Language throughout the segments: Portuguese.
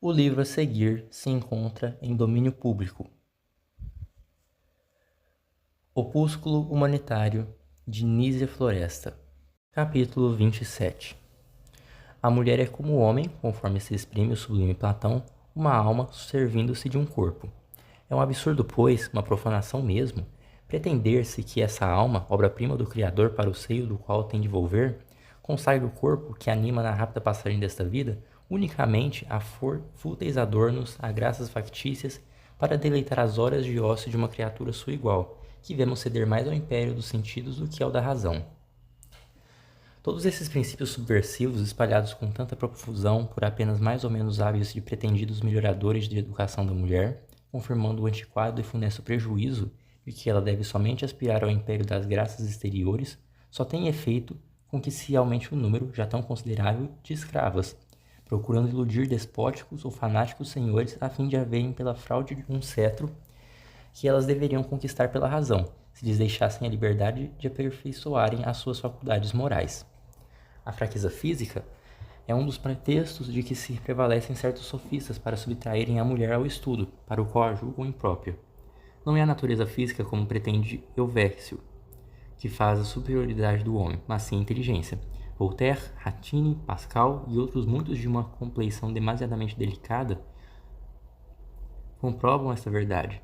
O livro a seguir se encontra em domínio público. Opúsculo Humanitário, de Nízia Floresta. Capítulo 27. A mulher é como o homem, conforme se exprime o sublime Platão, uma alma servindo-se de um corpo. É um absurdo, pois, uma profanação mesmo, pretender-se que essa alma, obra-prima do Criador para o seio do qual tem de volver, consagre o corpo que anima na rápida passagem desta vida, unicamente a fúteis adornos, a graças factícias, para deleitar as horas de ócio de uma criatura sua igual, que vemos ceder mais ao império dos sentidos do que ao da razão. Todos esses princípios subversivos, espalhados com tanta profusão por apenas mais ou menos hábeis de pretendidos melhoradores de educação da mulher, confirmando o antiquado e funesto prejuízo de que ela deve somente aspirar ao império das graças exteriores, só têm efeito com que se aumente o número, já tão considerável, de escravas, procurando iludir despóticos ou fanáticos senhores a fim de haverem pela fraude de um cetro que elas deveriam conquistar pela razão, se lhes deixassem a liberdade de aperfeiçoarem as suas faculdades morais. A fraqueza física é um dos pretextos de que se prevalecem certos sofistas para subtraírem a mulher ao estudo, para o qual a julgam imprópria. Não é a natureza física como pretende Helvécio, que faz a superioridade do homem, mas sim a inteligência. Voltaire, Ratine, Pascal e outros muitos de uma compleição demasiadamente delicada comprovam esta verdade.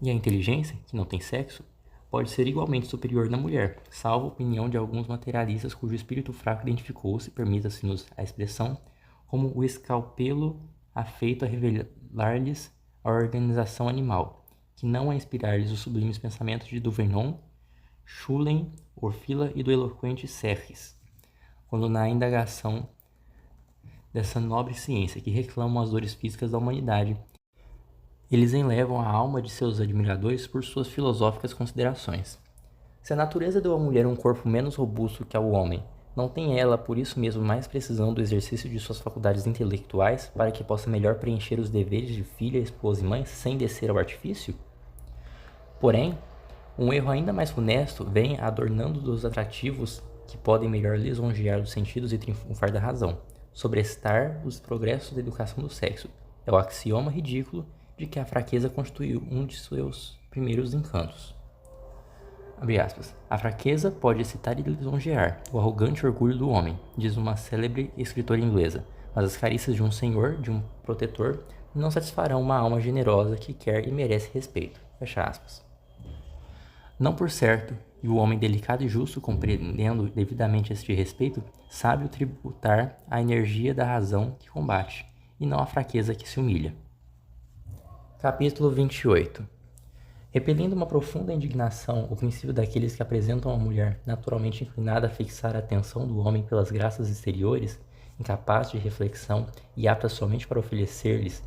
E a inteligência, que não tem sexo, pode ser igualmente superior na mulher, salvo a opinião de alguns materialistas cujo espírito fraco identificou-se, permita-se-nos a expressão, como o escalpelo afeito a revelar-lhes a organização animal, que não a inspirar-lhes os sublimes pensamentos de Duvernon, Schulen, Orfila e do eloquente Serres, quando na indagação dessa nobre ciência que reclamam as dores físicas da humanidade, eles enlevam a alma de seus admiradores por suas filosóficas considerações. Se a natureza deu à mulher um corpo menos robusto que ao homem, não tem ela, por isso mesmo, mais precisão do exercício de suas faculdades intelectuais para que possa melhor preencher os deveres de filha, esposa e mãe sem descer ao artifício? Porém, um erro ainda mais funesto vem adornando dos atrativos que podem melhor lisonjear os sentidos e triunfar da razão, sobrestar os progressos da educação do sexo. É o axioma ridículo de que a fraqueza constituiu um de seus primeiros encantos. Abre aspas. A fraqueza pode excitar e lisonjear o arrogante orgulho do homem, diz uma célebre escritora inglesa, mas as carícias de um senhor, de um protetor, não satisfarão uma alma generosa que quer e merece respeito. Fecha aspas. Não por certo, e o homem delicado e justo, compreendendo devidamente este respeito, sabe o tributar à energia da razão que combate, e não à fraqueza que se humilha. Capítulo 28. Repelindo uma profunda indignação o princípio daqueles que apresentam a mulher naturalmente inclinada a fixar a atenção do homem pelas graças exteriores, incapaz de reflexão e apta somente para oferecer-lhes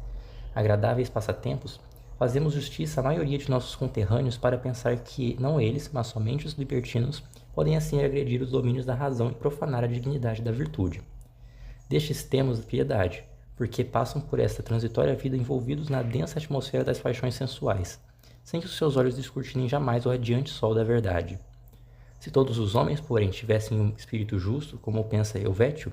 agradáveis passatempos, fazemos justiça à maioria de nossos conterrâneos para pensar que não eles, mas somente os libertinos, podem assim agredir os domínios da razão e profanar a dignidade da virtude. Destes temos piedade, porque passam por esta transitória vida envolvidos na densa atmosfera das paixões sensuais, sem que os seus olhos descortinem jamais o radiante sol da verdade. Se todos os homens, porém, tivessem um espírito justo, como pensa Helvécio,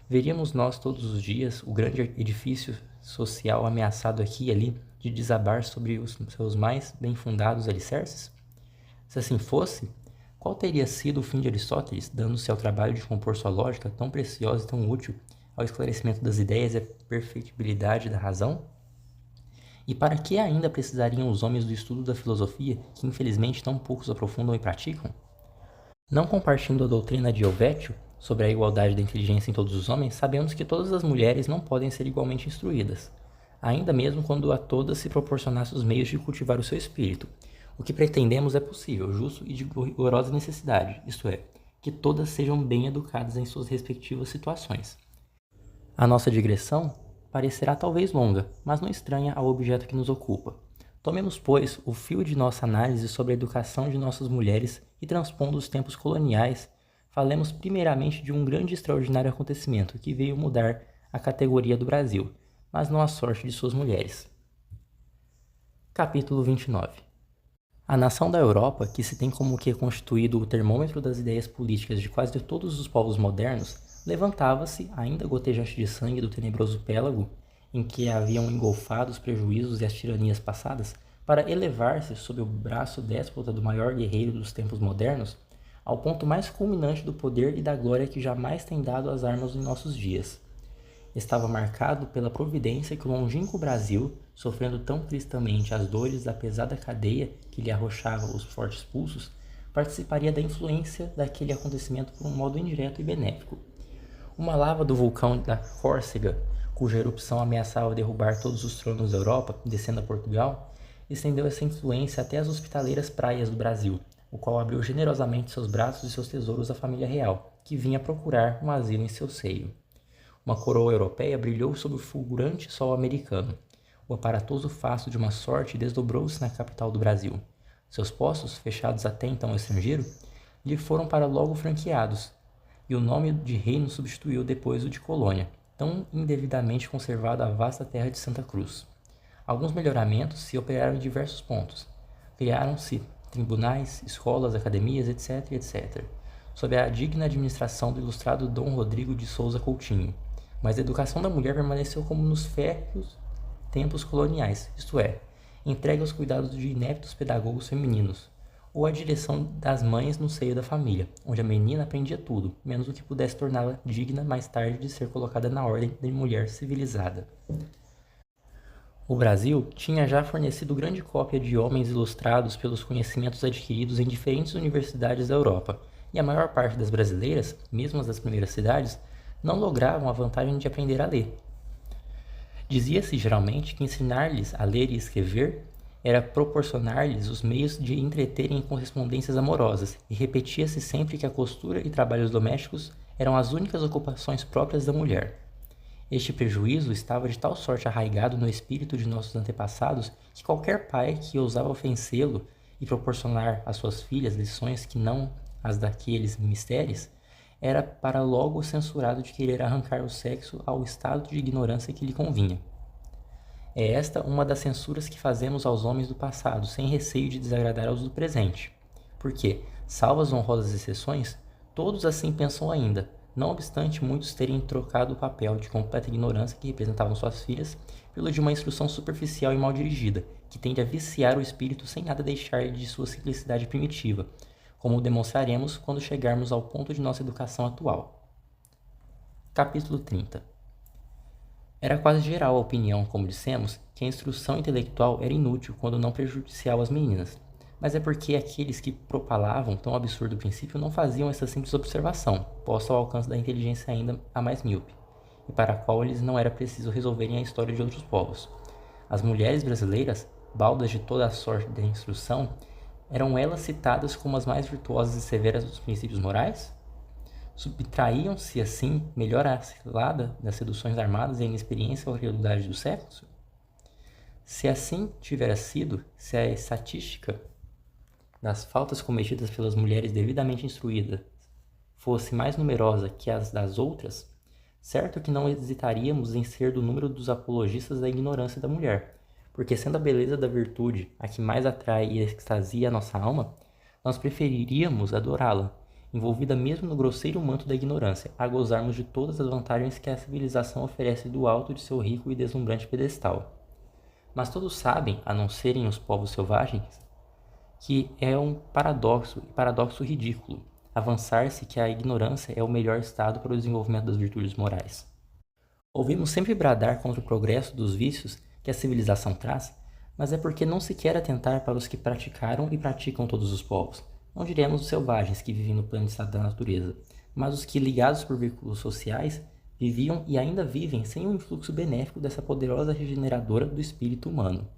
veríamos nós todos os dias o grande edifício social ameaçado aqui e ali de desabar sobre os seus mais bem fundados alicerces? Se assim fosse, qual teria sido o fim de Aristóteles, dando-se ao trabalho de compor sua lógica tão preciosa e tão útil ao esclarecimento das ideias e à perfectibilidade da razão? E para que ainda precisariam os homens do estudo da filosofia, que infelizmente tão poucos aprofundam e praticam? Não compartilhando a doutrina de Helvécio sobre a igualdade da inteligência em todos os homens, sabemos que todas as mulheres não podem ser igualmente instruídas, ainda mesmo quando a todas se proporcionasse os meios de cultivar o seu espírito. O que pretendemos é possível, justo e de rigorosa necessidade, isto é, que todas sejam bem educadas em suas respectivas situações. A nossa digressão parecerá talvez longa, mas não estranha ao objeto que nos ocupa. Tomemos, pois, o fio de nossa análise sobre a educação de nossas mulheres e, transpondo os tempos coloniais, falemos primeiramente de um grande e extraordinário acontecimento que veio mudar a categoria do Brasil, mas não a sorte de suas mulheres. Capítulo 29. A nação da Europa, que se tem como que constituído o termômetro das ideias políticas de quase todos os povos modernos, levantava-se, ainda gotejante de sangue do tenebroso pélago, em que haviam engolfado os prejuízos e as tiranias passadas, para elevar-se sob o braço déspota do maior guerreiro dos tempos modernos, ao ponto mais culminante do poder e da glória que jamais tem dado as armas em nossos dias. Estava marcado pela providência que o longínquo Brasil, sofrendo tão tristamente as dores da pesada cadeia que lhe arrochava os fortes pulsos, participaria da influência daquele acontecimento por um modo indireto e benéfico. Uma lava do vulcão da Córcega, cuja erupção ameaçava derrubar todos os tronos da Europa, descendo a Portugal, estendeu essa influência até as hospitaleiras praias do Brasil, o qual abriu generosamente seus braços e seus tesouros à família real, que vinha procurar um asilo em seu seio. Uma coroa europeia brilhou sob o fulgurante sol americano. O aparatoso faço de uma sorte desdobrou-se na capital do Brasil. Seus postos, fechados até então ao estrangeiro, lhe foram para logo franqueados, e o nome de reino substituiu depois o de colônia, tão indevidamente conservado a vasta terra de Santa Cruz. Alguns melhoramentos se operaram em diversos pontos. Criaram-se tribunais, escolas, academias, etc., etc., sob a digna administração do ilustrado Dom Rodrigo de Souza Coutinho. Mas a educação da mulher permaneceu como nos férreos tempos coloniais, isto é, entregue aos cuidados de ineptos pedagogos femininos, ou à direção das mães no seio da família, onde a menina aprendia tudo, menos o que pudesse torná-la digna mais tarde de ser colocada na ordem de mulher civilizada. O Brasil tinha já fornecido grande cópia de homens ilustrados pelos conhecimentos adquiridos em diferentes universidades da Europa, e a maior parte das brasileiras, mesmo as das primeiras cidades, não logravam a vantagem de aprender a ler. Dizia-se geralmente que ensinar-lhes a ler e escrever era proporcionar-lhes os meios de entreterem em correspondências amorosas, e repetia-se sempre que a costura e trabalhos domésticos eram as únicas ocupações próprias da mulher. Este prejuízo estava de tal sorte arraigado no espírito de nossos antepassados que qualquer pai que ousava ofensê-lo e proporcionar às suas filhas lições que não as daqueles mistérios, era para logo censurado de querer arrancar o sexo ao estado de ignorância que lhe convinha. É esta uma das censuras que fazemos aos homens do passado, sem receio de desagradar aos do presente. Porque, salvo as honrosas exceções, todos assim pensam ainda, não obstante muitos terem trocado o papel de completa ignorância que representavam suas filhas pelo de uma instrução superficial e mal dirigida, que tende a viciar o espírito sem nada deixar de sua simplicidade primitiva, como demonstraremos quando chegarmos ao ponto de nossa educação atual. Capítulo 30. Era quase geral a opinião, como dissemos, que a instrução intelectual era inútil quando não prejudicial às meninas, mas é porque aqueles que propalavam tão absurdo princípio não faziam essa simples observação, posta ao alcance da inteligência ainda a mais míope, e para a qual eles não era preciso resolverem a história de outros povos. As mulheres brasileiras, baldas de toda a sorte da instrução, eram elas citadas como as mais virtuosas e severas dos princípios morais? Subtraíam-se, assim, melhor à cilada das seduções armadas e à inexperiência ou realidade do sexo? Se assim tivera sido, se a estatística das faltas cometidas pelas mulheres devidamente instruídas fosse mais numerosa que as das outras, certo que não hesitaríamos em ser do número dos apologistas da ignorância da mulher, porque sendo a beleza da virtude a que mais atrai e extasia a nossa alma, nós preferiríamos adorá-la, envolvida mesmo no grosseiro manto da ignorância, a gozarmos de todas as vantagens que a civilização oferece do alto de seu rico e deslumbrante pedestal. Mas todos sabem, a não serem os povos selvagens, que é um paradoxo ridículo, avançar-se que a ignorância é o melhor estado para o desenvolvimento das virtudes morais. Ouvimos sempre bradar contra o progresso dos vícios que a civilização traz, mas é porque não se quer atentar para os que praticaram e praticam todos os povos. Não diremos os selvagens que vivem no plano estado da natureza, mas os que, ligados por vínculos sociais, viviam e ainda vivem sem o influxo benéfico dessa poderosa regeneradora do espírito humano.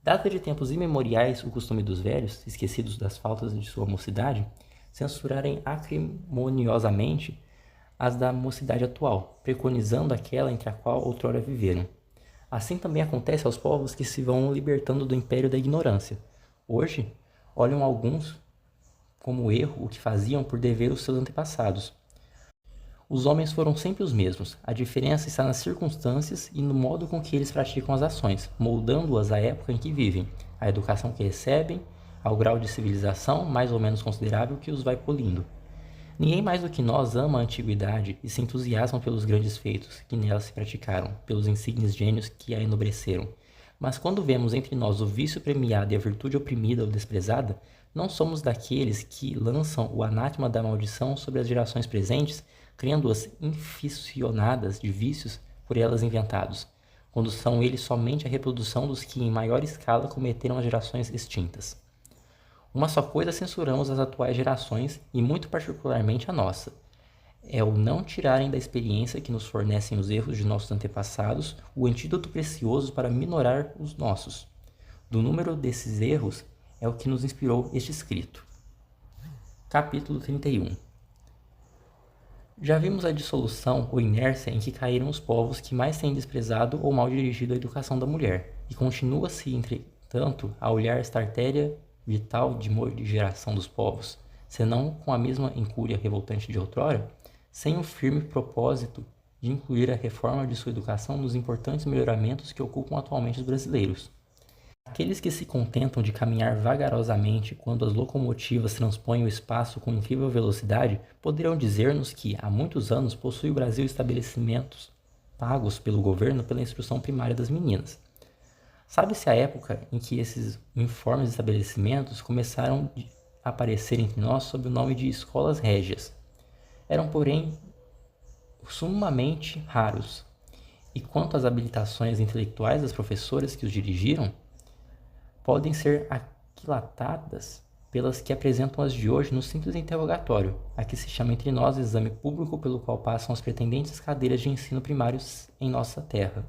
Data de tempos imemoriais o costume dos velhos, esquecidos das faltas de sua mocidade, censurarem acrimoniosamente as da mocidade atual, preconizando aquela entre a qual outrora viveram. Assim também acontece aos povos que se vão libertando do império da ignorância. Hoje, olham alguns como erro o que faziam por dever os seus antepassados. Os homens foram sempre os mesmos, a diferença está nas circunstâncias e no modo com que eles praticam as ações, moldando-as à época em que vivem, à educação que recebem, ao grau de civilização mais ou menos considerável que os vai polindo. Ninguém mais do que nós ama a antiguidade e se entusiasma pelos grandes feitos que nela se praticaram, pelos insignes gênios que a enobreceram. Mas quando vemos entre nós o vício premiado e a virtude oprimida ou desprezada, não somos daqueles que lançam o anátema da maldição sobre as gerações presentes, criando-as inficionadas de vícios por elas inventados, quando são eles somente a reprodução dos que em maior escala cometeram as gerações extintas. Uma só coisa censuramos as atuais gerações, e muito particularmente a nossa: é o não tirarem da experiência que nos fornecem os erros de nossos antepassados o antídoto precioso para minorar os nossos. Do número desses erros é o que nos inspirou este escrito. Capítulo 31. Já vimos a dissolução ou inércia em que caíram os povos que mais têm desprezado ou mal dirigido a educação da mulher, e continua-se, entretanto, a olhar esta artéria vital de geração dos povos, senão com a mesma incúria revoltante de outrora, sem o firme propósito de incluir a reforma de sua educação nos importantes melhoramentos que ocupam atualmente os brasileiros. Aqueles que se contentam de caminhar vagarosamente quando as locomotivas transpõem o espaço com incrível velocidade, poderão dizer-nos que, há muitos anos, possui o Brasil estabelecimentos pagos pelo governo pela instrução primária das meninas. Sabe-se a época em que esses informes estabelecimentos começaram a aparecer entre nós sob o nome de escolas régias. Eram, porém, sumamente raros. E quanto às habilitações intelectuais das professoras que os dirigiram, podem ser aquilatadas pelas que apresentam as de hoje no simples interrogatório, a que se chama entre nós exame público pelo qual passam as pretendentes cadeiras de ensino primários em nossa terra.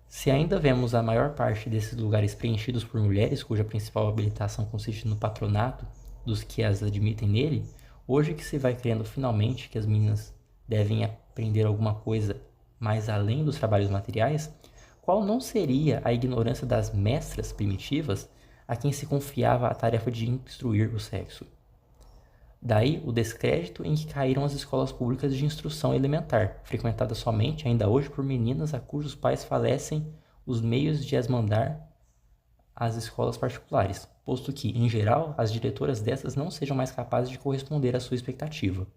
Se ainda vemos a maior parte desses lugares preenchidos por mulheres cuja principal habilitação consiste no patronato dos que as admitem nele, hoje que se vai crendo finalmente que as meninas devem aprender alguma coisa mais além dos trabalhos materiais, qual não seria a ignorância das mestras primitivas a quem se confiava a tarefa de instruir o sexo? Daí o descrédito em que caíram as escolas públicas de instrução elementar, frequentadas somente, ainda hoje, por meninas a cujos pais falecem os meios de as mandar às escolas particulares, posto que, em geral, as diretoras dessas não sejam mais capazes de corresponder à sua expectativa.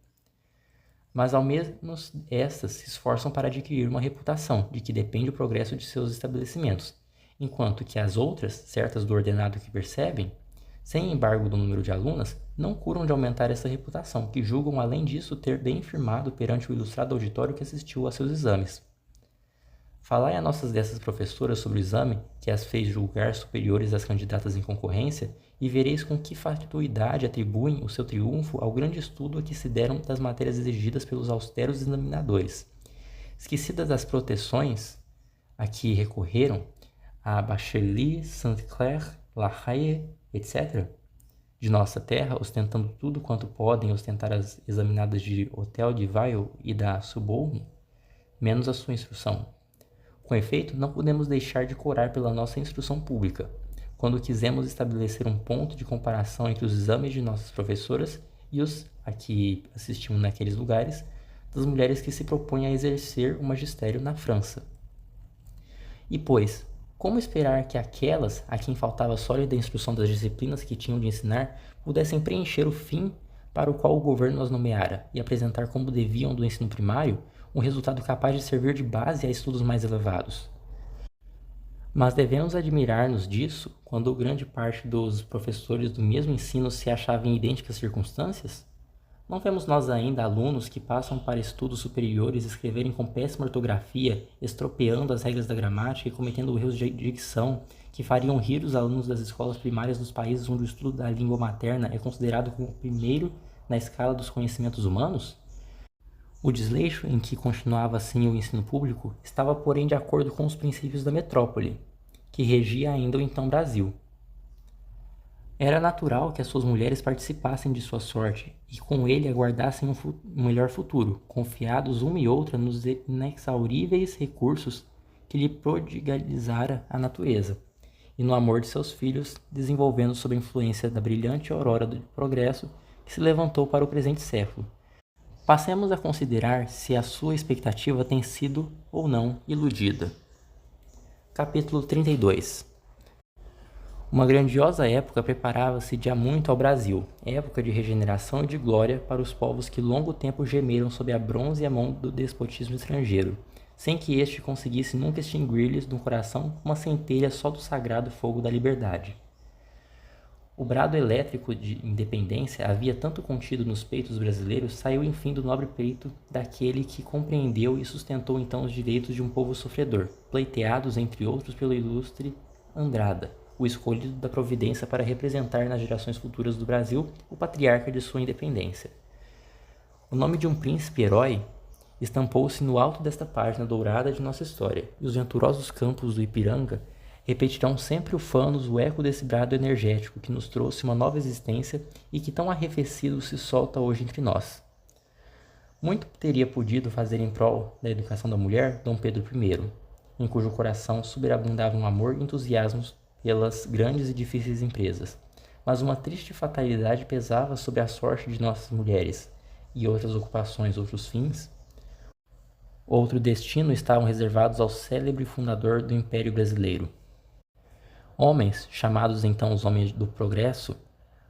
Mas ao menos estas se esforçam para adquirir uma reputação de que depende o progresso de seus estabelecimentos, enquanto que as outras, certas do ordenado que percebem, sem embargo do número de alunas, não curam de aumentar essa reputação, que julgam além disso ter bem firmado perante o ilustrado auditório que assistiu a seus exames. Falai a nossas dessas professoras sobre o exame, que as fez julgar superiores às candidatas em concorrência, e vereis com que fatuidade atribuem o seu triunfo ao grande estudo a que se deram das matérias exigidas pelos austeros examinadores. Esquecidas as proteções a que recorreram, a Bachelier, Saint-Clair, La Haye, etc., de nossa terra, ostentando tudo quanto podem ostentar as examinadas de Hotel de Ville e da Sorbonne, menos a sua instrução. Com efeito, não podemos deixar de corar pela nossa instrução pública, quando quisemos estabelecer um ponto de comparação entre os exames de nossas professoras e os a que assistimos naqueles lugares, das mulheres que se propõem a exercer o magistério na França. E, pois, como esperar que aquelas a quem faltava sólida instrução das disciplinas que tinham de ensinar pudessem preencher o fim para o qual o governo as nomeara e apresentar como deviam do ensino primário um resultado capaz de servir de base a estudos mais elevados? Mas devemos admirar-nos disso quando grande parte dos professores do mesmo ensino se achava em idênticas circunstâncias? Não vemos nós ainda alunos que passam para estudos superiores escreverem com péssima ortografia, estropeando as regras da gramática e cometendo erros de dicção que fariam rir os alunos das escolas primárias dos países onde o estudo da língua materna é considerado como o primeiro na escala dos conhecimentos humanos? O desleixo em que continuava assim o ensino público estava, porém, de acordo com os princípios da metrópole, que regia ainda o então Brasil. Era natural que as suas mulheres participassem de sua sorte e com ele aguardassem um melhor futuro, confiados uma e outra nos inexauríveis recursos que lhe prodigalizara a natureza, e no amor de seus filhos, desenvolvendo sob a influência da brilhante aurora do progresso que se levantou para o presente século. Passemos a considerar se a sua expectativa tem sido ou não iludida. Capítulo 32. Uma grandiosa época preparava-se de há muito ao Brasil, época de regeneração e de glória para os povos que longo tempo gemeram sob a bronze e a mão do despotismo estrangeiro, sem que este conseguisse nunca extinguir-lhes no coração uma centelha só do sagrado fogo da liberdade. O brado elétrico de independência havia tanto contido nos peitos brasileiros, saiu enfim do nobre peito daquele que compreendeu e sustentou então os direitos de um povo sofredor, pleiteados entre outros pelo ilustre Andrada, o escolhido da providência para representar nas gerações futuras do Brasil o patriarca de sua independência. O nome de um príncipe herói estampou-se no alto desta página dourada de nossa história, e os venturosos campos do Ipiranga repetirão sempre ufanos o eco desse brado energético que nos trouxe uma nova existência e que tão arrefecido se solta hoje entre nós. Muito teria podido fazer em prol da educação da mulher Dom Pedro I, em cujo coração superabundavam amor e entusiasmos pelas grandes e difíceis empresas, mas uma triste fatalidade pesava sobre a sorte de nossas mulheres, e outras ocupações, outros fins, outro destino estavam reservados ao célebre fundador do Império Brasileiro. Homens, chamados então os homens do progresso,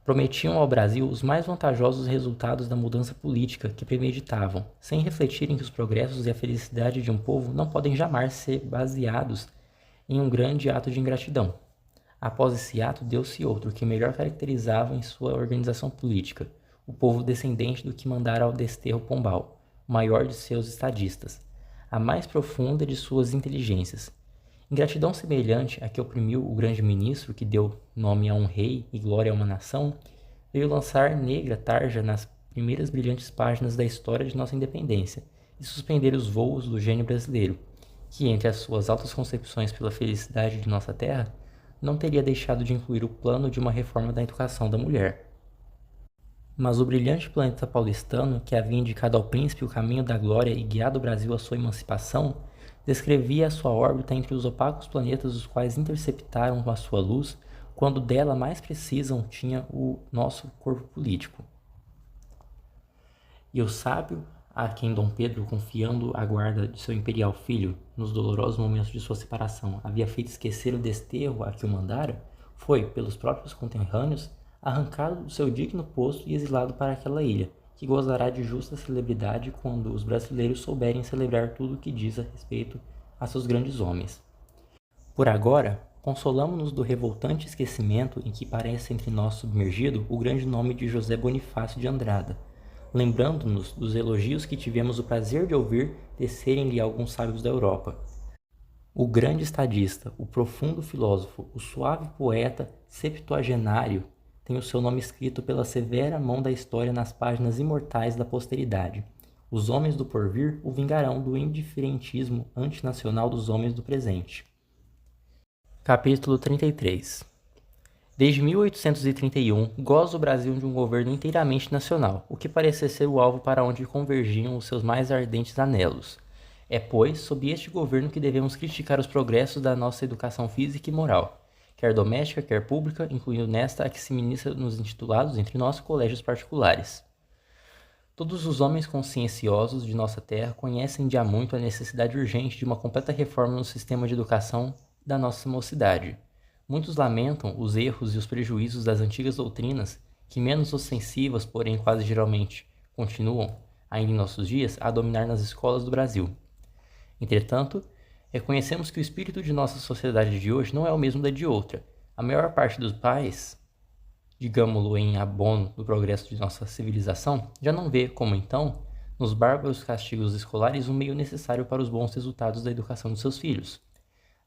prometiam ao Brasil os mais vantajosos resultados da mudança política que premeditavam, sem refletirem que os progressos e a felicidade de um povo não podem jamais ser baseados em um grande ato de ingratidão. Após esse ato, deu-se outro que melhor caracterizava em sua organização política o povo descendente do que mandara ao desterro Pombal, o maior de seus estadistas, a mais profunda de suas inteligências. Ingratidão semelhante à que oprimiu o grande ministro que deu nome a um rei e glória a uma nação, veio lançar negra tarja nas primeiras brilhantes páginas da história de nossa independência e suspender os voos do gênio brasileiro, que entre as suas altas concepções pela felicidade de nossa terra, não teria deixado de incluir o plano de uma reforma da educação da mulher. Mas o brilhante planeta paulistano, que havia indicado ao príncipe o caminho da glória e guiado o Brasil à sua emancipação, descrevia a sua órbita entre os opacos planetas os quais interceptaram a sua luz, quando dela mais precisam tinha o nosso corpo político. E o sábio, a quem Dom Pedro, confiando a guarda de seu imperial filho, nos dolorosos momentos de sua separação, havia feito esquecer o desterro a que o mandara, foi, pelos próprios conterrâneos, arrancado do seu digno posto e exilado para aquela ilha, que gozará de justa celebridade quando os brasileiros souberem celebrar tudo o que diz a respeito a seus grandes homens. Por agora, consolamo-nos do revoltante esquecimento em que parece entre nós submergido o grande nome de José Bonifácio de Andrada, lembrando-nos dos elogios que tivemos o prazer de ouvir tecerem-lhe alguns sábios da Europa. O grande estadista, o profundo filósofo, o suave poeta septuagenário tem o seu nome escrito pela severa mão da história nas páginas imortais da posteridade. Os homens do porvir o vingarão do indiferentismo antinacional dos homens do presente. Capítulo 33. Desde 1831, goza o Brasil de um governo inteiramente nacional, o que parece ser o alvo para onde convergiam os seus mais ardentes anelos. É, pois, sob este governo que devemos criticar os progressos da nossa educação física e moral, quer doméstica, quer pública, incluindo nesta a que se ministra nos intitulados entre nós colégios particulares. Todos os homens conscienciosos de nossa terra conhecem de há muito a necessidade urgente de uma completa reforma no sistema de educação da nossa mocidade. Muitos lamentam os erros e os prejuízos das antigas doutrinas, que menos ostensivas, porém quase geralmente, continuam, ainda em nossos dias, a dominar nas escolas do Brasil. Entretanto, reconhecemos que o espírito de nossa sociedade de hoje não é o mesmo da de outra. A maior parte dos pais, digamo-lo em abono do progresso de nossa civilização, já não vê, como então, nos bárbaros castigos escolares um meio necessário para os bons resultados da educação de seus filhos.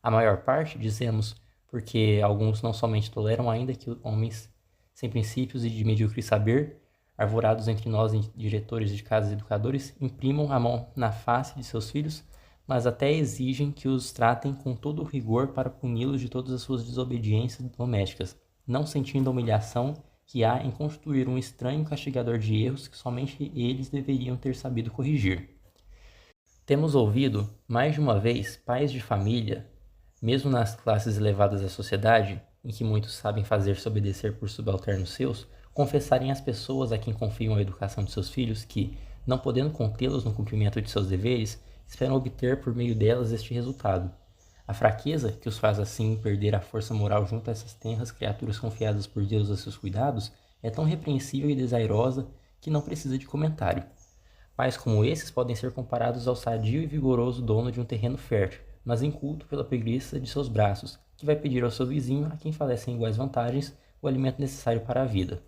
A maior parte, dizemos, porque alguns não somente toleram ainda que homens sem princípios e de medíocre saber, arvorados entre nós diretores de casas e educadores, imprimam a mão na face de seus filhos, mas até exigem que os tratem com todo o rigor para puni-los de todas as suas desobediências domésticas, não sentindo a humilhação que há em constituir um estranho castigador de erros que somente eles deveriam ter sabido corrigir. Temos ouvido, mais de uma vez, pais de família, mesmo nas classes elevadas da sociedade, em que muitos sabem fazer-se obedecer por subalternos seus, confessarem às pessoas a quem confiam a educação de seus filhos que, não podendo contê-los no cumprimento de seus deveres, esperam obter por meio delas este resultado. A fraqueza, que os faz assim perder a força moral junto a essas tenras criaturas confiadas por Deus a seus cuidados, é tão repreensível e desairosa que não precisa de comentário. Pais como esses podem ser comparados ao sadio e vigoroso dono de um terreno fértil, mas inculto pela preguiça de seus braços, que vai pedir ao seu vizinho, a quem falecem iguais vantagens, o alimento necessário para a vida.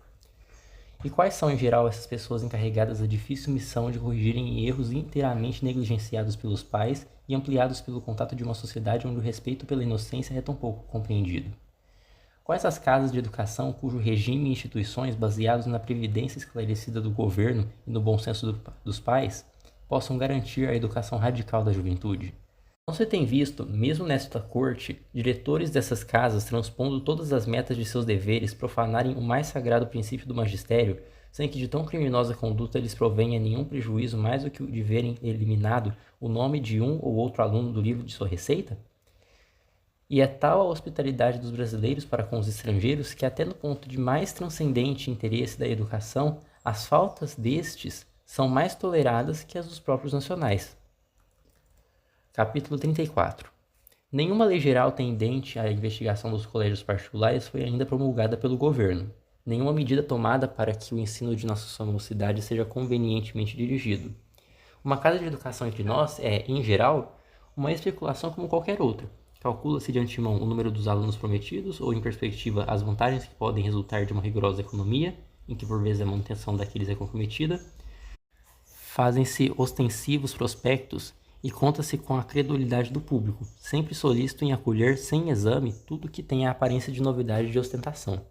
E quais são, em geral, essas pessoas encarregadas da difícil missão de corrigirem erros inteiramente negligenciados pelos pais e ampliados pelo contato de uma sociedade onde o respeito pela inocência é tão pouco compreendido? Quais as casas de educação cujo regime e instituições baseados na previdência esclarecida do governo e no bom senso dos pais possam garantir a educação radical da juventude? Não se tem visto, mesmo nesta corte, diretores dessas casas transpondo todas as metas de seus deveres profanarem o mais sagrado princípio do magistério, sem que de tão criminosa conduta lhes provenha nenhum prejuízo mais do que o de verem eliminado o nome de um ou outro aluno do livro de sua receita? E é tal a hospitalidade dos brasileiros para com os estrangeiros que, até no ponto de mais transcendente interesse da educação, as faltas destes são mais toleradas que as dos próprios nacionais. Capítulo 34. Nenhuma lei geral tendente à investigação dos colégios particulares foi ainda promulgada pelo governo. Nenhuma medida tomada para que o ensino de nossa mocidade seja convenientemente dirigido. Uma casa de educação entre nós é, em geral, uma especulação como qualquer outra. Calcula-se de antemão o número dos alunos prometidos ou, em perspectiva, as vantagens que podem resultar de uma rigorosa economia, em que por vezes a manutenção daqueles é comprometida. Fazem-se ostensivos prospectos e conta-se com a credulidade do público, sempre solícito em acolher sem exame tudo que tenha a aparência de novidade e de ostentação.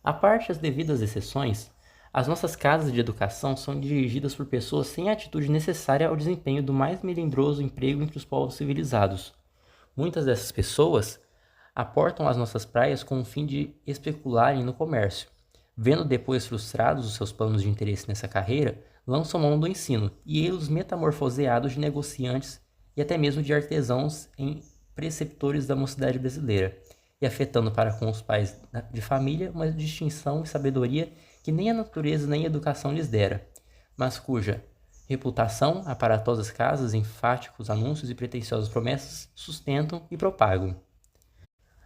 À parte as devidas exceções, as nossas casas de educação são dirigidas por pessoas sem a atitude necessária ao desempenho do mais melindroso emprego entre os povos civilizados. Muitas dessas pessoas aportam as nossas praias com o fim de especularem no comércio. Vendo depois frustrados os seus planos de interesse nessa carreira, lançam mão do ensino, e eles metamorfoseados de negociantes e até mesmo de artesãos em preceptores da mocidade brasileira, e afetando para com os pais de família uma distinção e sabedoria que nem a natureza nem a educação lhes dera, mas cuja reputação, aparatosas casas, enfáticos anúncios e pretensiosas promessas sustentam e propagam.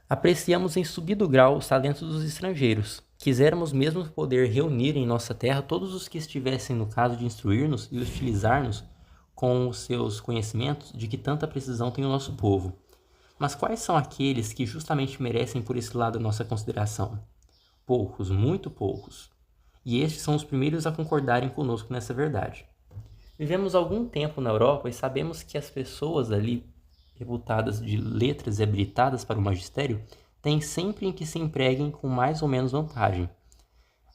Apreciamos em subido grau os talentos dos estrangeiros. Quiséramos mesmo poder reunir em nossa terra todos os que estivessem no caso de instruir-nos e utilizar-nos com os seus conhecimentos de que tanta precisão tem o nosso povo. Mas quais são aqueles que justamente merecem por esse lado a nossa consideração? Poucos, muito poucos. E estes são os primeiros a concordarem conosco nessa verdade. Vivemos algum tempo na Europa e sabemos que as pessoas ali reputadas de letras e habilitadas para o magistério têm sempre em que se empreguem com mais ou menos vantagem.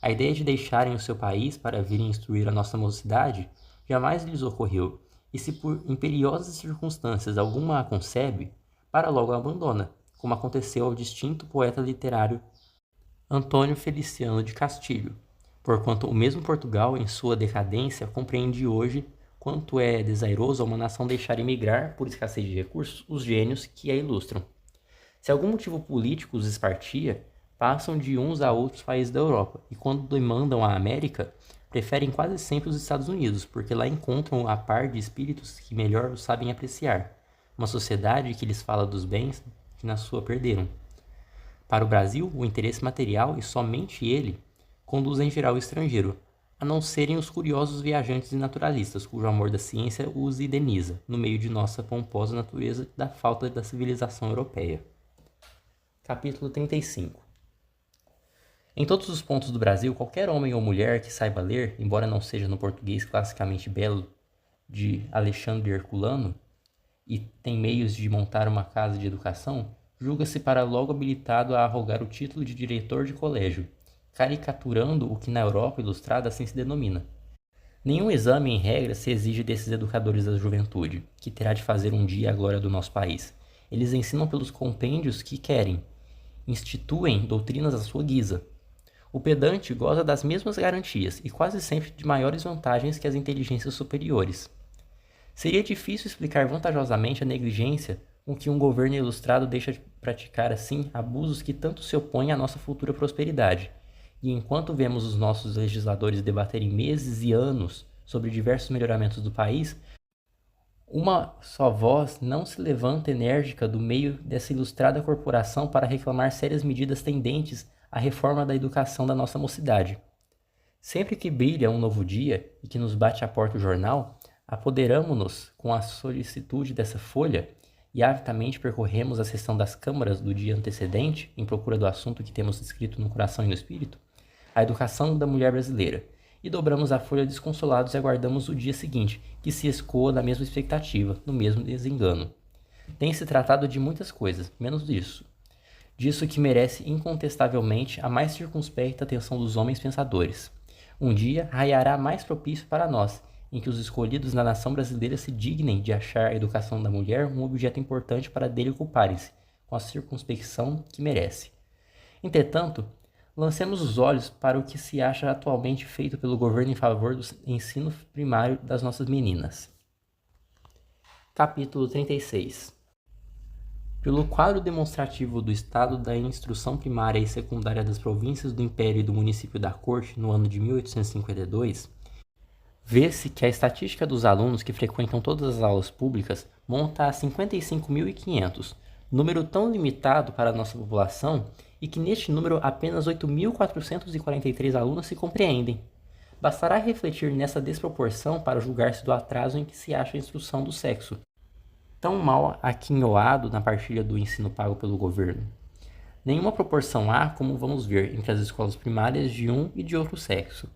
A ideia de deixarem o seu país para virem instruir a nossa mocidade jamais lhes ocorreu, e se por imperiosas circunstâncias alguma a concebe, para logo a abandona, como aconteceu ao distinto poeta literário Antônio Feliciano de Castilho, porquanto o mesmo Portugal, em sua decadência, compreende hoje quanto é desairoso a uma nação deixar emigrar, por escassez de recursos, os gênios que a ilustram. Se algum motivo político os espartia, passam de uns a outros países da Europa, e quando demandam a América, preferem quase sempre os Estados Unidos, porque lá encontram a par de espíritos que melhor os sabem apreciar, uma sociedade que lhes fala dos bens que na sua perderam. Para o Brasil, o interesse material, e somente ele, conduz em geral o estrangeiro, a não serem os curiosos viajantes e naturalistas, cujo amor da ciência os indeniza, no meio de nossa pomposa natureza da falta da civilização europeia. Capítulo 35. Em todos os pontos do Brasil, qualquer homem ou mulher que saiba ler, embora não seja no português classicamente belo de Alexandre Herculano, e tem meios de montar uma casa de educação, julga-se para logo habilitado a arrogar o título de diretor de colégio, caricaturando o que na Europa ilustrada assim se denomina. Nenhum exame em regra se exige desses educadores da juventude, que terá de fazer um dia a glória do nosso país. Eles ensinam pelos compêndios que querem, instituem doutrinas à sua guisa. O pedante goza das mesmas garantias e quase sempre de maiores vantagens que as inteligências superiores. Seria difícil explicar vantajosamente a negligência com que um governo ilustrado deixa de praticar assim abusos que tanto se opõem à nossa futura prosperidade. E enquanto vemos os nossos legisladores debaterem meses e anos sobre diversos melhoramentos do país, Uma só voz não se levanta enérgica do meio dessa ilustrada corporação para reclamar sérias medidas tendentes à reforma da educação da nossa mocidade. Sempre que brilha um novo dia e que nos bate à porta o jornal, apoderamo-nos com a solicitude dessa folha e avidamente percorremos a sessão das câmaras do dia antecedente em procura do assunto que temos escrito no coração e no espírito, a educação da mulher brasileira, e dobramos a folha desconsolados e aguardamos o dia seguinte, que se escoa na mesma expectativa, no mesmo desengano. Tem-se tratado de muitas coisas, menos disso. Disso que merece incontestavelmente a mais circunspecta atenção dos homens pensadores. Um dia raiará mais propício para nós, em que os escolhidos na nação brasileira se dignem de achar a educação da mulher um objeto importante para dele ocuparem-se, com a circunspecção que merece. Entretanto, lancemos os olhos para o que se acha atualmente feito pelo governo em favor do ensino primário das nossas meninas. Capítulo 36. Pelo quadro demonstrativo do estado da instrução primária e secundária das províncias do Império e do município da Corte no ano de 1852, vê-se que a estatística dos alunos que frequentam todas as aulas públicas monta a 55.500, número tão limitado para a nossa população e que neste número apenas 8.443 alunos se compreendem. Bastará refletir nessa desproporção para julgar-se do atraso em que se acha a instrução do sexo, tão mal aquinhoado na partilha do ensino pago pelo governo. Nenhuma proporção há, como vamos ver, entre as escolas primárias de um e de outro sexo.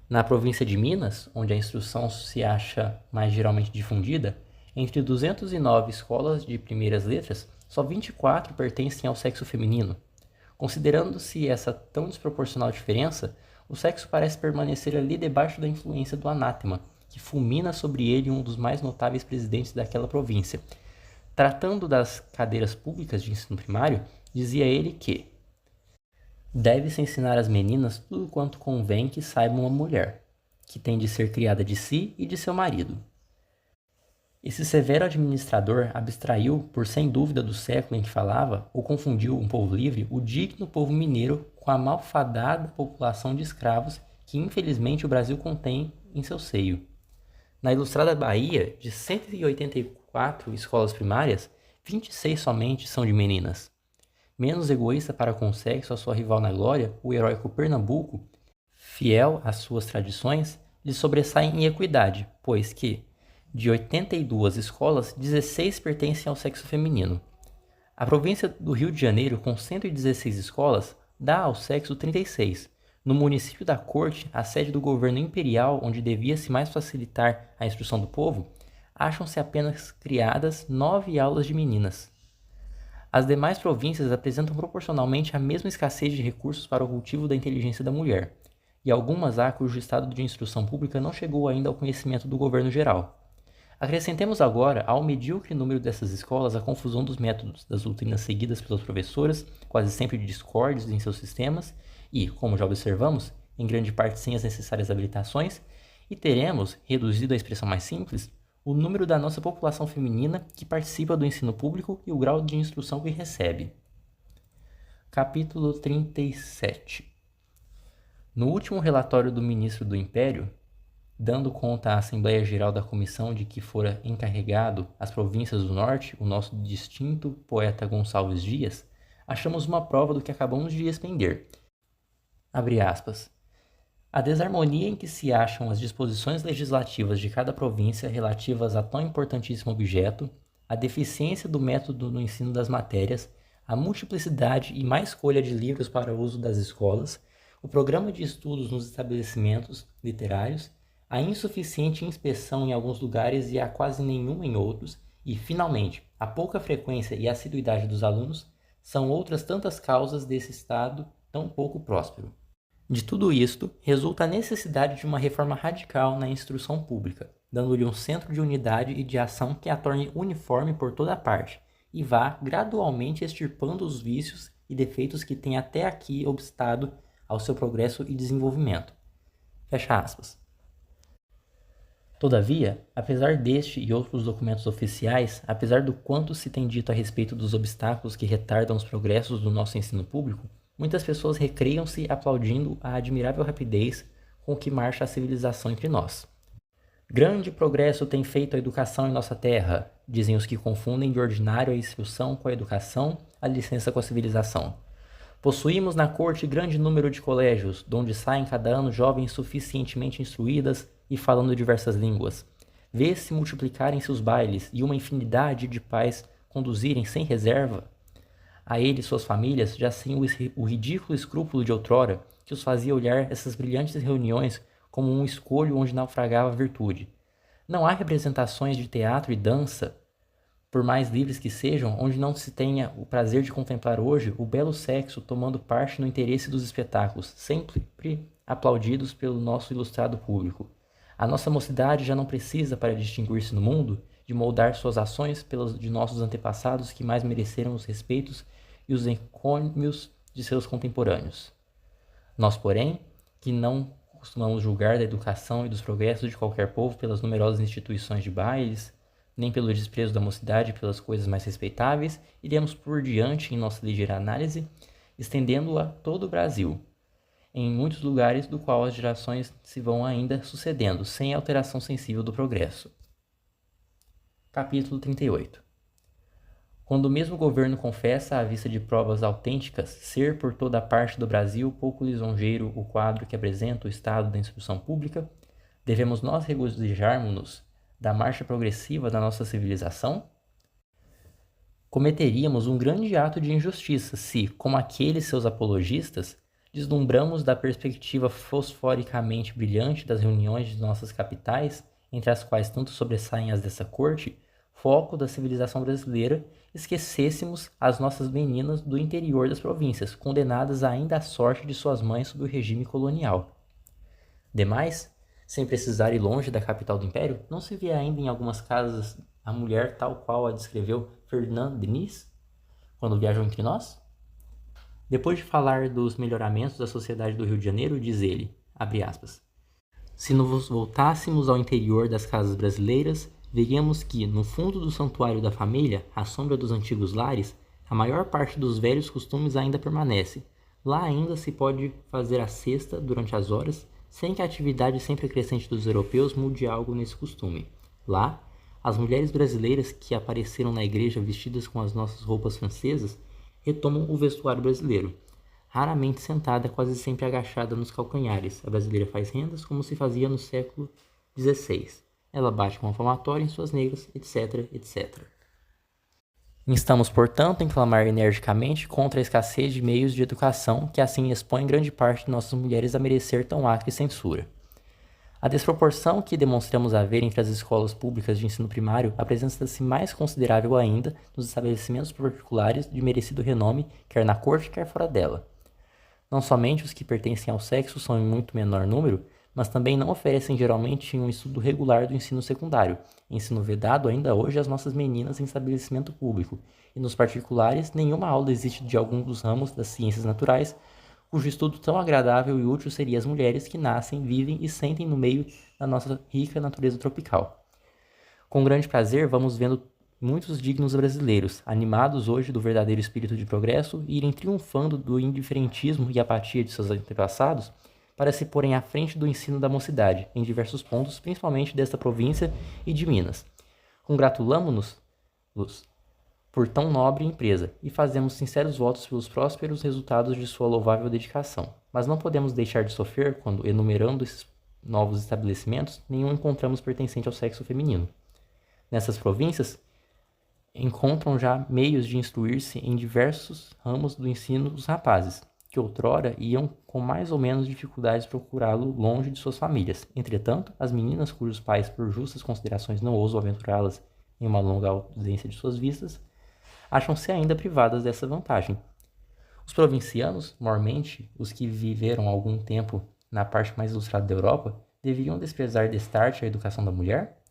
Na província de Minas, onde a instrução se acha mais geralmente difundida, entre 209 escolas de primeiras letras, só 24 pertencem ao sexo feminino. Considerando-se essa tão desproporcional diferença, o sexo parece permanecer ali debaixo da influência do anátema, que fulmina sobre ele um dos mais notáveis presidentes daquela província. Tratando das cadeiras públicas de ensino primário, dizia ele que deve-se ensinar às meninas tudo quanto convém que saiba uma mulher, que tem de ser criada de si e de seu marido. Esse severo administrador abstraiu, por sem dúvida do século em que falava, ou confundiu um povo livre, o digno povo mineiro com a malfadada população de escravos que infelizmente o Brasil contém em seu seio. Na ilustrada Bahia, de 184 escolas primárias, 26 somente são de meninas. Menos egoísta para com o sexo, a sua rival na glória, o heróico Pernambuco, fiel às suas tradições, lhe sobressai em equidade, pois que, de 82 escolas, 16 pertencem ao sexo feminino. A província do Rio de Janeiro, com 116 escolas, dá ao sexo 36. No município da Corte, a sede do governo imperial, onde devia-se mais facilitar a instrução do povo, acham-se apenas criadas 9 aulas de meninas. As demais províncias apresentam proporcionalmente a mesma escassez de recursos para o cultivo da inteligência da mulher, e algumas há cujo estado de instrução pública não chegou ainda ao conhecimento do governo geral. Acrescentemos agora ao medíocre número dessas escolas a confusão dos métodos, das doutrinas seguidas pelas professoras, quase sempre discordes em seus sistemas, e, como já observamos, em grande parte sem as necessárias habilitações, e teremos, reduzido à expressão mais simples, o número da nossa população feminina que participa do ensino público e o grau de instrução que recebe. Capítulo 37. No último relatório do Ministro do Império, dando conta à Assembleia Geral da Comissão de que fora encarregado às províncias do Norte, o nosso distinto poeta Gonçalves Dias, achamos uma prova do que acabamos de expender. Abre aspas. A desarmonia em que se acham as disposições legislativas de cada província relativas a tão importantíssimo objeto, a deficiência do método no ensino das matérias, a multiplicidade e má escolha de livros para o uso das escolas, o programa de estudos nos estabelecimentos literários, a insuficiente inspeção em alguns lugares e a quase nenhuma em outros, e, finalmente, a pouca frequência e assiduidade dos alunos, são outras tantas causas desse estado tão pouco próspero. De tudo isto, resulta a necessidade de uma reforma radical na instrução pública, dando-lhe um centro de unidade e de ação que a torne uniforme por toda a parte, e vá gradualmente extirpando os vícios e defeitos que têm até aqui obstado ao seu progresso e desenvolvimento. Fecha aspas. Todavia, apesar deste e outros documentos oficiais, apesar do quanto se tem dito a respeito dos obstáculos que retardam os progressos do nosso ensino público, muitas pessoas recreiam-se aplaudindo a admirável rapidez com que marcha a civilização entre nós. Grande progresso tem feito a educação em nossa terra, dizem os que confundem de ordinário a instrução com a educação, a licença com a civilização. Possuímos na corte grande número de colégios, donde saem cada ano jovens suficientemente instruídas e falando diversas línguas. Vê-se multiplicarem-se os bailes e uma infinidade de pais conduzirem sem reserva a ele e suas famílias, já sem o ridículo escrúpulo de outrora, que os fazia olhar essas brilhantes reuniões como um escolho onde naufragava a virtude. Não há representações de teatro e dança, por mais livres que sejam, onde não se tenha o prazer de contemplar hoje o belo sexo tomando parte no interesse dos espetáculos, sempre aplaudidos pelo nosso ilustrado público. A nossa mocidade já não precisa, para distinguir-se no mundo, de moldar suas ações pelas de nossos antepassados que mais mereceram os respeitos e os encômios de seus contemporâneos. Nós, porém, que não costumamos julgar da educação e dos progressos de qualquer povo pelas numerosas instituições de bailes, nem pelo desprezo da mocidade pelas coisas mais respeitáveis, iremos por diante em nossa ligeira análise, estendendo-a a todo o Brasil, em muitos lugares do qual as gerações se vão ainda sucedendo, sem alteração sensível do progresso. Capítulo 38. Quando o mesmo governo confessa, à vista de provas autênticas, ser por toda a parte do Brasil pouco lisonjeiro o quadro que apresenta o estado da instrução pública, devemos nós regozijarmos-nos da marcha progressiva da nossa civilização? Cometeríamos um grande ato de injustiça se, como aqueles seus apologistas, deslumbramos da perspectiva fosforicamente brilhante das reuniões de nossas capitais, entre as quais tanto sobressaem as dessa corte, foco da civilização brasileira, esquecêssemos as nossas meninas do interior das províncias, condenadas ainda à sorte de suas mães sob o regime colonial. Demais, sem precisar ir longe da capital do império, não se vê ainda em algumas casas a mulher tal qual a descreveu Ferdinand Denis, quando viajou entre nós? Depois de falar dos melhoramentos da sociedade do Rio de Janeiro, diz ele, abre aspas, se nos voltássemos ao interior das casas brasileiras, veríamos que, no fundo do santuário da família, à sombra dos antigos lares, a maior parte dos velhos costumes ainda permanece. Lá ainda se pode fazer a cesta durante as horas, sem que a atividade sempre crescente dos europeus mude algo nesse costume. Lá, as mulheres brasileiras que apareceram na igreja vestidas com as nossas roupas francesas retomam o vestuário brasileiro. Raramente sentada, quase sempre agachada nos calcanhares, a brasileira faz rendas como se fazia no século XVI. Ela bate com a palmatória em suas negras, etc, etc. Instamos, portanto, em clamar energicamente contra a escassez de meios de educação que assim expõe grande parte de nossas mulheres a merecer tão acre censura. A desproporção que demonstramos haver entre as escolas públicas de ensino primário apresenta-se mais considerável ainda nos estabelecimentos particulares de merecido renome, quer na corte, quer fora dela. Não somente os que pertencem ao sexo são em muito menor número, mas também não oferecem geralmente um estudo regular do ensino secundário, ensino vedado ainda hoje às nossas meninas em estabelecimento público, e nos particulares nenhuma aula existe de algum dos ramos das ciências naturais, cujo estudo tão agradável e útil seria às mulheres que nascem, vivem e sentem no meio da nossa rica natureza tropical. Com grande prazer vamos vendo muitos dignos brasileiros, animados hoje do verdadeiro espírito de progresso, irem triunfando do indiferentismo e apatia de seus antepassados, para se porem à frente do ensino da mocidade, em diversos pontos, principalmente desta província e de Minas. Congratulamo-nos por tão nobre empresa e fazemos sinceros votos pelos prósperos resultados de sua louvável dedicação. Mas não podemos deixar de sofrer quando, enumerando esses novos estabelecimentos, nenhum encontramos pertencente ao sexo feminino. Nessas províncias, encontram já meios de instruir-se em diversos ramos do ensino os rapazes, que outrora iam com mais ou menos dificuldades procurá-lo longe de suas famílias. Entretanto, as meninas cujos pais, por justas considerações, não ousam aventurá-las em uma longa ausência de suas vistas, acham-se ainda privadas dessa vantagem. Os provincianos, mormente os que viveram algum tempo na parte mais ilustrada da Europa, deviam desprezar destarte a educação da mulher?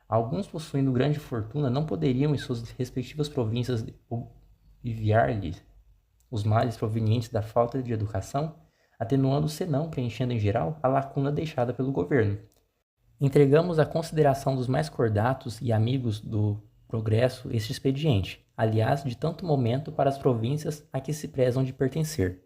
Alguns, possuindo grande fortuna, não poderiam em suas respectivas províncias aliviar-lhes os males provenientes da falta de educação, atenuando senão preenchendo em geral a lacuna deixada pelo governo. Entregamos à consideração dos mais cordatos e amigos do progresso este expediente, aliás, de tanto momento para as províncias a que se prezam de pertencer.